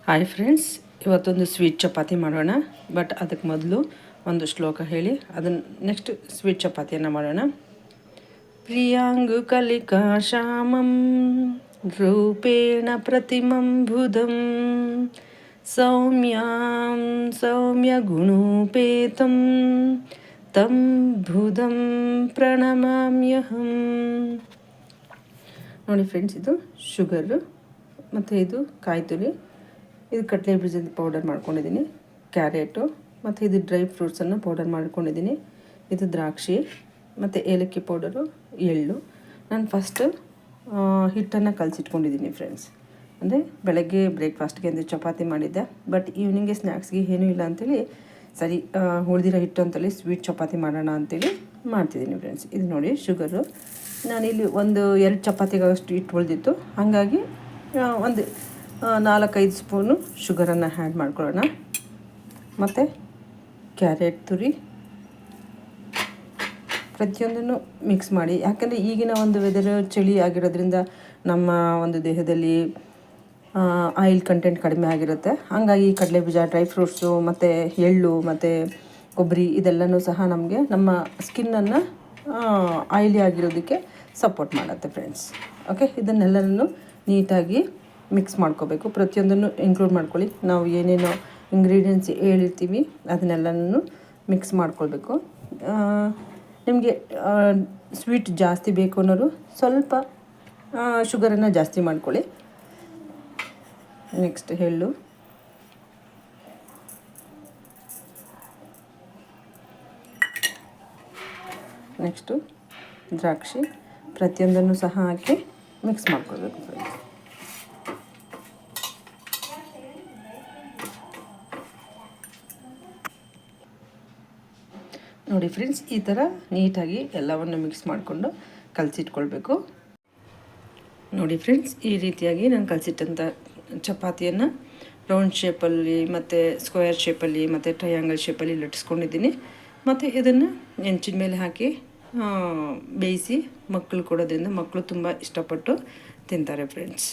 Hi friends, ಇವತ್ತೊಂದು sweet chapati ಮಾಡೋಣ. But ಅದಕ್ಕೆ ಮೊದಲು ಒಂದು ಶ್ಲೋಕ ಹೇಳಿ ಅದನ್ನು ನೆಕ್ಸ್ಟ್ ಸ್ವೀಟ್ ಚಪಾತಿಯನ್ನು ಮಾಡೋಣ. ಪ್ರಿಯಾಂಗು ಕಲಿಕಾ ಶ್ಯಾಮಂ ರೂಪೇಣ ಪ್ರತಿಮಂ ಬುಧಂ ಸೌಮ್ಯಾಂ ಸೌಮ್ಯ ಗುಣೋಪೇತಂ ತಂ ಬುಧಂ ಪ್ರಣಮಾಮ್ಯಹಂ. ನೋಡಿ ಫ್ರೆಂಡ್ಸ್, ಇದು ಶುಗರು ಮತ್ತು ಇದು ಕಾಯಿ ತುರಿ, ಇದು ಕಡಲೆ ಬೀಜದ ಪೌಡರ್ ಮಾಡ್ಕೊಂಡಿದ್ದೀನಿ, ಕ್ಯಾರೆಟು ಮತ್ತು ಇದು ಡ್ರೈ ಫ್ರೂಟ್ಸನ್ನು ಪೌಡರ್ ಮಾಡ್ಕೊಂಡಿದ್ದೀನಿ, ಇದು ದ್ರಾಕ್ಷಿ ಮತ್ತು ಏಲಕ್ಕಿ ಪೌಡರು, ಎಳ್ಳು. ನಾನು ಫಸ್ಟು ಹಿಟ್ಟನ್ನು ಕಲಸಿಟ್ಕೊಂಡಿದ್ದೀನಿ ಫ್ರೆಂಡ್ಸ್. ಅಂದರೆ ಬೆಳಗ್ಗೆ ಬ್ರೇಕ್ಫಾಸ್ಟ್ಗೆ ಅಂದರೆ ಚಪಾತಿ ಮಾಡಿದ್ದೆ, ಬಟ್ ಈವ್ನಿಂಗ್ಗೆ ಸ್ನ್ಯಾಕ್ಸ್ಗೆ ಏನೂ ಇಲ್ಲ ಅಂಥೇಳಿ ಸರಿ ಉಳಿದಿರೋ ಹಿಟ್ಟು ಅಂತೇಳಿ ಸ್ವೀಟ್ ಚಪಾತಿ ಮಾಡೋಣ ಅಂಥೇಳಿ ಮಾಡ್ತಿದ್ದೀನಿ ಫ್ರೆಂಡ್ಸ್. ಇದು ನೋಡಿ ಶುಗರು, ನಾನಿಲ್ಲಿ ಒಂದು 2 ಚಪಾತಿಗಾಗಷ್ಟು ಹಿಟ್ಟು ಉಳಿದಿತ್ತು, ಹಾಗಾಗಿ ಒಂದು 4-5 ಸ್ಪೂನು ಶುಗರನ್ನು ಆ್ಯಡ್ ಮಾಡ್ಕೊಳ್ಳೋಣ. ಮತ್ತು ಕ್ಯಾರೆಟ್ ತುರಿ ಪ್ರತಿಯೊಂದನ್ನು ಮಿಕ್ಸ್ ಮಾಡಿ. ಯಾಕಂದರೆ ಈಗಿನ ಒಂದು ವೆದರ್ ಚಳಿ ಆಗಿರೋದ್ರಿಂದ ನಮ್ಮ ಒಂದು ದೇಹದಲ್ಲಿ ಆಯಿಲ್ ಕಂಟೆಂಟ್ ಕಡಿಮೆ ಆಗಿರುತ್ತೆ. ಹಾಗಾಗಿ ಕಡಲೆ ಬೀಜ, ಡ್ರೈ ಫ್ರೂಟ್ಸು ಮತ್ತು ಎಳ್ಳು ಮತ್ತು ಕೊಬ್ಬರಿ ಇದೆಲ್ಲನೂ ಸಹ ನಮಗೆ ನಮ್ಮ ಸ್ಕಿನ್ನನ್ನು ಆಯಿಲಿ ಆಗಿರೋದಕ್ಕೆ ಸಪೋರ್ಟ್ ಮಾಡುತ್ತೆ ಫ್ರೆಂಡ್ಸ್. ಓಕೆ, ಇದನ್ನೆಲ್ಲನೂ ನೀಟಾಗಿ ಮಿಕ್ಸ್ ಮಾಡ್ಕೋಬೇಕು. ಪ್ರತಿಯೊಂದನ್ನು ಇನ್ಕ್ಲೂಡ್ ಮಾಡ್ಕೊಳ್ಳಿ. ನಾವು ಏನೇನೋ ಇಂಗ್ರೀಡಿಯೆಂಟ್ಸ್ ಹೇಳಿರ್ತೀವಿ ಅದನ್ನೆಲ್ಲನೂ ಮಿಕ್ಸ್ ಮಾಡ್ಕೊಳ್ಬೇಕು. ನಿಮಗೆ ಸ್ವೀಟ್ ಜಾಸ್ತಿ ಬೇಕು ಅನ್ನೋರು ಸ್ವಲ್ಪ ಶುಗರನ್ನು ಜಾಸ್ತಿ ಮಾಡ್ಕೊಳ್ಳಿ. ನೆಕ್ಸ್ಟ್ ಎಳ್ಳು, ನೆಕ್ಸ್ಟು ದ್ರಾಕ್ಷಿ, ಪ್ರತಿಯೊಂದನ್ನು ಸಹ ಹಾಕಿ ಮಿಕ್ಸ್ ಮಾಡ್ಕೊಳ್ಬೇಕು ಫ್ರೆಂಡ್ಸ್. ನೋಡಿ ಫ್ರೆಂಡ್ಸ್, ಈ ಥರ ನೀಟಾಗಿ ಎಲ್ಲವನ್ನು ಮಿಕ್ಸ್ ಮಾಡಿಕೊಂಡು ಕಲಸಿಟ್ಕೊಳ್ಬೇಕು. ನೋಡಿ ಫ್ರೆಂಡ್ಸ್, ಈ ರೀತಿಯಾಗಿ ನಾನು ಕಲಸಿಟ್ಟಂಥ ಚಪಾತಿಯನ್ನು ರೌಂಡ್ ಶೇಪಲ್ಲಿ ಮತ್ತು ಸ್ಕ್ವೇರ್ ಶೇಪಲ್ಲಿ ಮತ್ತು ಟ್ರಯಾಂಗಲ್ ಶೇಪಲ್ಲಿ ಲಟ್ಟಿಸ್ಕೊಂಡಿದ್ದೀನಿ. ಮತ್ತು ಇದನ್ನು ಹೆಂಚಿನ ಮೇಲೆ ಹಾಕಿ ಬೇಯಿಸಿ ಮಕ್ಕಳು ಕೊಡೋದ್ರಿಂದ ಮಕ್ಕಳು ತುಂಬ ಇಷ್ಟಪಟ್ಟು ತಿಂತಾರೆ ಫ್ರೆಂಡ್ಸ್.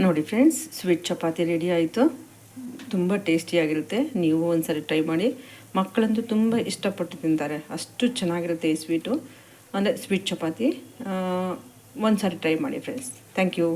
ನೋಡಿ ಫ್ರೆಂಡ್ಸ್, ಸ್ವೀಟ್ ಚಪಾತಿ ರೆಡಿ ಆಯಿತು. ತುಂಬ ಟೇಸ್ಟಿಯಾಗಿರುತ್ತೆ. ನೀವು ಒಂದ್ಸರಿ ಟ್ರೈ ಮಾಡಿ. ಮಕ್ಕಳಂತೂ ತುಂಬ ಇಷ್ಟಪಟ್ಟು ತಿಂತಾರೆ, ಅಷ್ಟು ಚೆನ್ನಾಗಿರುತ್ತೆ ಈ ಸ್ವೀಟು ಅಂದರೆ ಸ್ವೀಟ್ ಚಪಾತಿ. ಒಂದು ಸಾರಿ ಟ್ರೈ ಮಾಡಿ ಫ್ರೆಂಡ್ಸ್. Thank you.